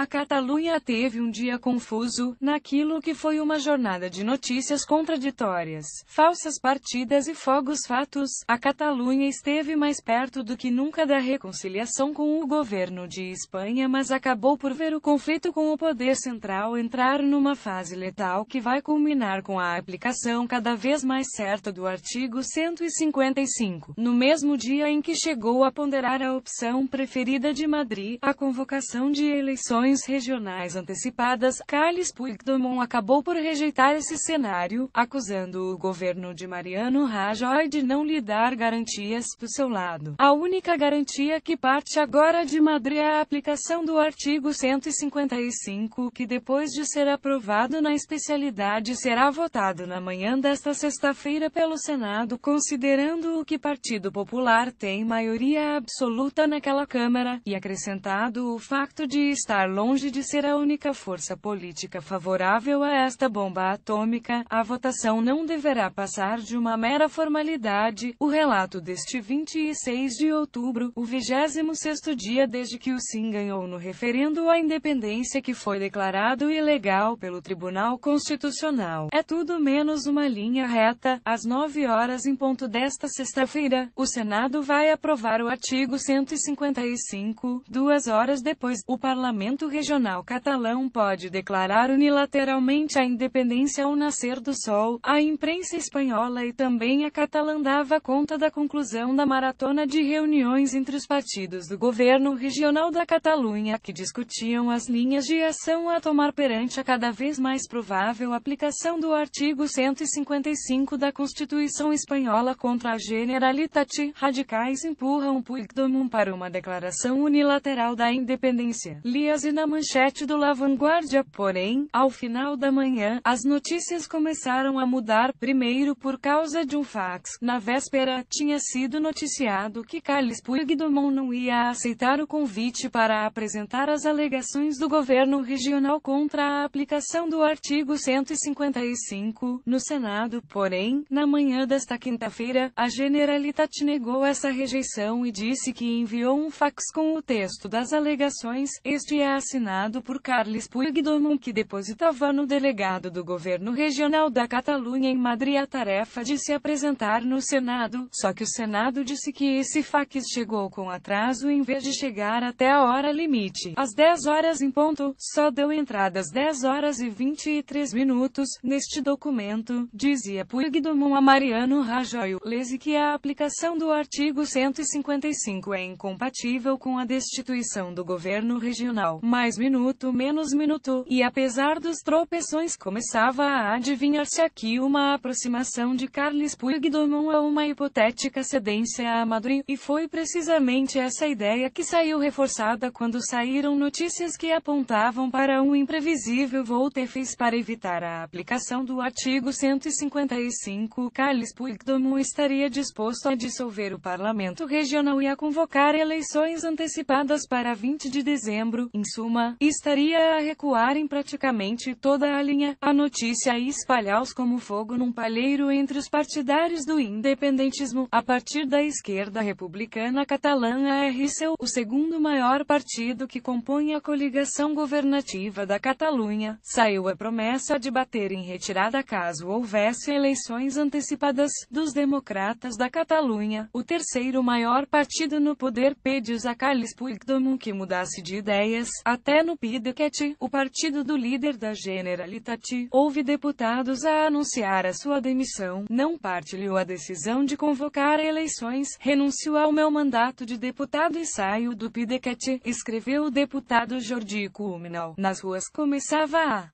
A Catalunha teve um dia confuso, naquilo que foi uma jornada de notícias contraditórias, falsas partidas e fogos fatos. A Catalunha esteve mais perto do que nunca da reconciliação com o governo de Espanha, mas acabou por ver o conflito com o poder central entrar numa fase letal que vai culminar com a aplicação cada vez mais certa do artigo 155. No mesmo dia em que chegou a ponderar a opção preferida de Madrid, a convocação de eleições regionais antecipadas, Carles Puigdemont acabou por rejeitar esse cenário, acusando o governo de Mariano Rajoy de não lhe dar garantias do seu lado. A única garantia que parte agora de Madrid é a aplicação do artigo 155, que depois de ser aprovado na especialidade será votado na manhã desta sexta-feira pelo Senado, considerando que o Partido Popular tem maioria absoluta naquela Câmara, e acrescentado o facto de estar longe de ser a única força política favorável a esta bomba atômica, a votação não deverá passar de uma mera formalidade. O relato deste 26 de outubro, o 26º dia desde que o Sim ganhou no referendo à independência que foi declarado ilegal pelo Tribunal Constitucional. É tudo menos uma linha reta. Às 9 horas em ponto desta sexta-feira, o Senado vai aprovar o artigo 155. 2 horas depois, o Parlamento Regional Catalão pode declarar unilateralmente a independência ao nascer do sol. A imprensa espanhola e também a catalã dava conta da conclusão da maratona de reuniões entre os partidos do governo regional da Catalunha, que discutiam as linhas de ação a tomar perante a cada vez mais provável aplicação do artigo 155 da Constituição Espanhola contra a Generalitat. Radicais empurram Puigdemont para uma declaração unilateral da independência. Lia-se na manchete do La Vanguardia, porém, ao final da manhã, as notícias começaram a mudar. Primeiro por causa de um fax. Na véspera, tinha sido noticiado que Carles Puigdemont não ia aceitar o convite para apresentar as alegações do governo regional contra a aplicação do artigo 155 no Senado. Porém, na manhã desta quinta-feira, a Generalitat negou essa rejeição e disse que enviou um fax com o texto das alegações. Este é assinado por Carles Puigdemont, que depositava no delegado do governo regional da Catalunha em Madrid a tarefa de se apresentar no Senado, só que o Senado disse que esse fax chegou com atraso em vez de chegar até a hora limite. Às 10 horas em ponto, só deu entrada às 10 horas e 23 minutos. Neste documento, dizia Puigdemont a Mariano Rajoy, lese que a aplicação do artigo 155 é incompatível com a destituição do governo regional. Mais minuto menos minuto, e apesar dos tropeções começava a adivinhar-se aqui uma aproximação de Carles Puigdemont a uma hipotética cedência a Madrid, e foi precisamente essa ideia que saiu reforçada quando saíram notícias que apontavam para um imprevisível volte-face para evitar a aplicação do artigo 155. Carles Puigdemont estaria disposto a dissolver o Parlamento Regional e a convocar eleições antecipadas para 20 de dezembro. Em suma, estaria a recuar em praticamente toda a linha. A notícia ia espalhar-se como fogo num palheiro entre os partidários do independentismo. A partir da esquerda republicana catalã, a RCU, o segundo maior partido que compõe a coligação governativa da Catalunha, saiu a promessa de bater em retirada caso houvesse eleições antecipadas. Dos democratas da Catalunha, o terceiro maior partido no poder, pediu a Carles Puigdemont que mudasse de ideias. Até no PDECAT, o partido do líder da Generalitat, houve deputados a anunciar a sua demissão. Não partilhou a decisão de convocar eleições, renuncio ao meu mandato de deputado e saio do PDECAT, escreveu o deputado Jordi Cuminal. Nas ruas começava a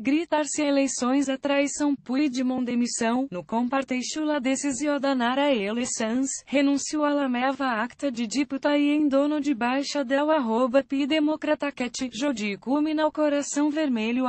gritar-se eleições a traição. Puigdemont demissão. No compartilho la decisão d'anar eleições, renuncio a la meva acta de diputat e em dono de baixa del @pdemocratacat. Jordi Cuminal coração vermelho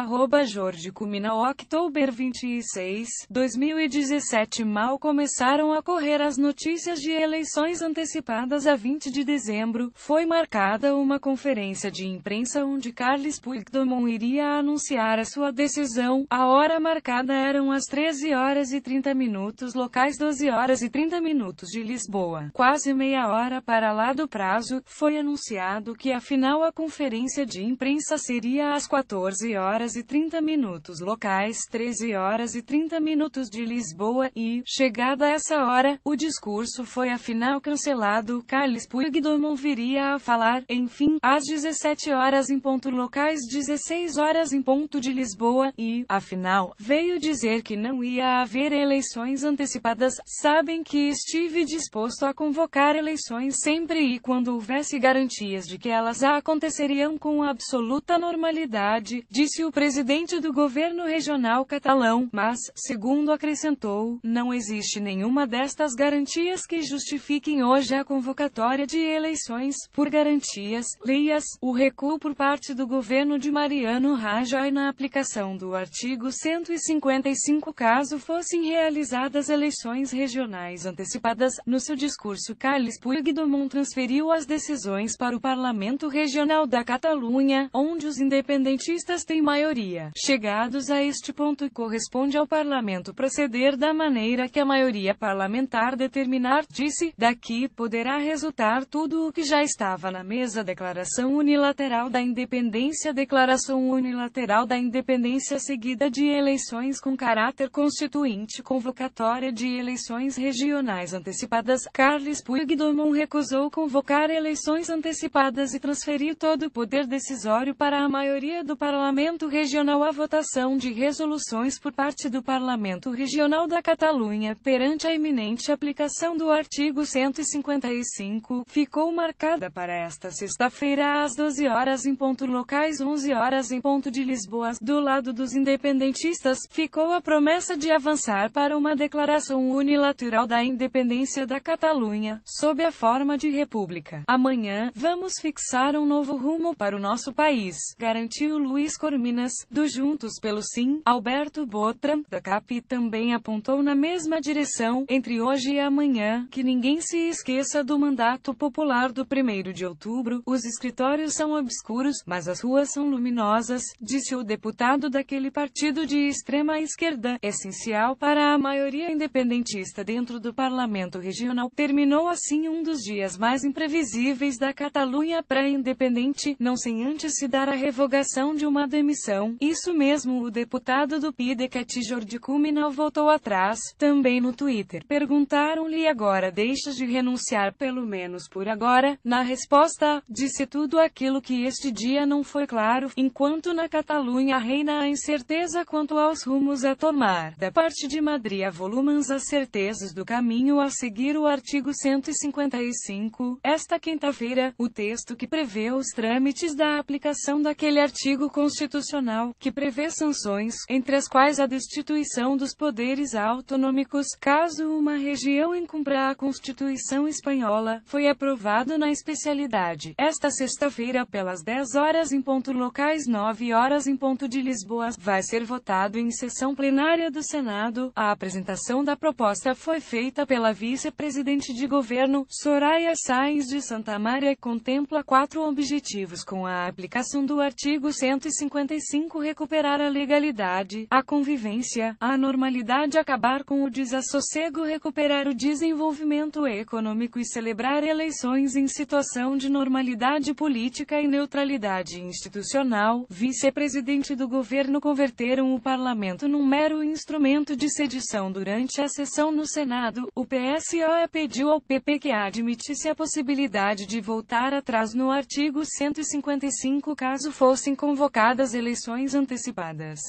Jordi Cuminal October 26, 2017. Mal começaram a correr as notícias de eleições antecipadas a 20 de dezembro, foi marcada uma conferência de imprensa onde Carles Puigdemont iria anunciar a sua decisão. A hora marcada eram as 13 horas e 30 minutos locais, 12 horas e 30 minutos de Lisboa. Quase meia hora para lá do prazo, foi anunciado que afinal a conferência de imprensa seria às 14 horas e 30 minutos locais, 13 horas e 30 minutos de Lisboa e, chegada essa hora, o discurso foi afinal cancelado. Carles Puigdemont viria a falar, enfim, às 17 horas em ponto locais, 16 horas em ponto de Lisboa e, afinal, veio dizer que não ia haver eleições antecipadas. Sabem que estive disposto a convocar eleições sempre e quando houvesse garantias de que elas aconteceriam com absoluta normalidade, disse o presidente do governo regional catalão, mas, segundo acrescentou, não existe nenhuma destas garantias que justifiquem hoje a convocatória de eleições. Por garantias, leias, o recuo por parte do governo de Mariano Rajoy na aplicação do artigo 155 caso fossem realizadas eleições regionais antecipadas. No seu discurso, Carles Puigdemont transferiu as decisões para o Parlamento Regional da Catalunha, onde os independentistas têm maioria. Chegados a este ponto, corresponde ao Parlamento proceder da maneira que a maioria parlamentar determinar, disse. Daqui poderá resultar tudo o que já estava na mesa: declaração unilateral da independência, declaração unilateral da independência seguida de eleições com caráter constituinte, convocatória de eleições regionais antecipadas. Carles Puigdemont recusou convocar eleições antecipadas e transferiu todo o poder decisório para a maioria do Parlamento Regional. A votação de resoluções por parte do Parlamento Regional da Catalunha, perante a iminente aplicação do artigo 155, ficou marcada para esta sexta-feira às 12 horas em ponto locais, 11 horas em ponto de Lisboa. Do lado dos independentistas, ficou a promessa de avançar para uma declaração unilateral da independência da Catalunha, sob a forma de república. Amanhã, vamos fixar um novo rumo para o nosso país, garantiu Luís Corminas, do Juntos pelo Sim. Alberto Botram, da CAP, também apontou na mesma direção. Entre hoje e amanhã, que ninguém se esqueça do mandato popular do 1º de outubro. Os escritórios são obscuros, mas as ruas são luminosas, disse o deputado daquele partido de extrema esquerda, essencial para a maioria independentista dentro do Parlamento Regional. Terminou assim um dos dias mais imprevisíveis da Catalunha pré-independente, não sem antes se dar a revogação de uma demissão. Isso mesmo, o deputado do PDCAT Jordi Cuminal voltou atrás, também no Twitter. Perguntaram-lhe: agora deixas de renunciar pelo menos por agora? Na resposta, disse tudo aquilo que este dia não foi claro, enquanto na Catalunha reina a incerteza quanto aos rumos a tomar. Da parte de Madrid, avolumam as certezas do caminho a seguir. O artigo 155, esta quinta-feira, o texto que prevê os trâmites da aplicação daquele artigo constitucional, que prevê sanções, entre as quais a destituição dos poderes autonômicos, caso uma região incumpra a Constituição espanhola, foi aprovado na especialidade. Esta sexta-feira, pelas 10 horas em ponto locais, 9 horas em ponto de Lisboa, vai ser votado em sessão plenária do Senado. A apresentação da proposta foi feita pela vice-presidente de governo, Soraya Sáenz de Santamaria, e contempla 4 objetivos com a aplicação do artigo 155: recuperar a legalidade, a convivência, a normalidade, acabar com o desassossego, recuperar o desenvolvimento econômico e celebrar eleições em situação de normalidade política e neutralidade institucional. Vice-presidente do governo converteram o parlamento num mero instrumento de sedição. Durante a sessão no Senado, o PSOE pediu ao PP que admitisse a possibilidade de voltar atrás no artigo 155 caso fossem convocadas eleições antecipadas.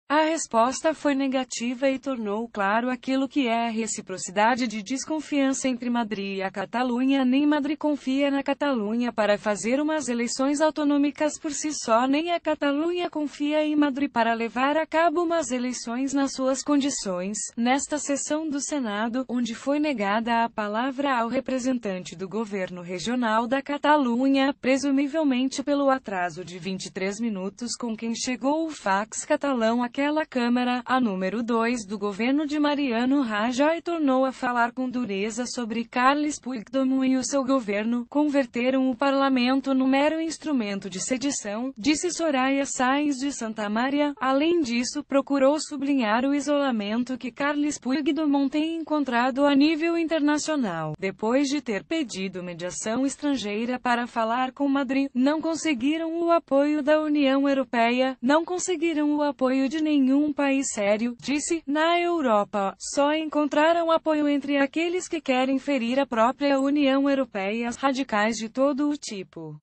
A resposta foi negativa e tornou claro aquilo que é a reciprocidade de desconfiança entre Madrid e a Catalunha. Nem Madrid confia na Catalunha para fazer umas eleições autonômicas por si só, nem a Catalunha confia em Madrid para levar a cabo umas eleições nas suas condições. Nesta sessão do Senado, onde foi negada a palavra ao representante do governo regional da Catalunha, presumivelmente pelo atraso de 23 minutos com quem chegou o fax catalão, aquela naquela Câmara, a número 2 do governo de Mariano Rajoy tornou a falar com dureza sobre Carles Puigdemont e o seu governo, converteram o parlamento num mero instrumento de sedição, disse Soraya Sáenz de Santamaria. Além disso, procurou sublinhar o isolamento que Carles Puigdemont tem encontrado a nível internacional. Depois de ter pedido mediação estrangeira para falar com Madrid, não conseguiram o apoio da União Europeia, não conseguiram o apoio de nenhum país sério, disse. Na Europa, só encontraram apoio entre aqueles que querem ferir a própria União Europeia, radicais de todo o tipo.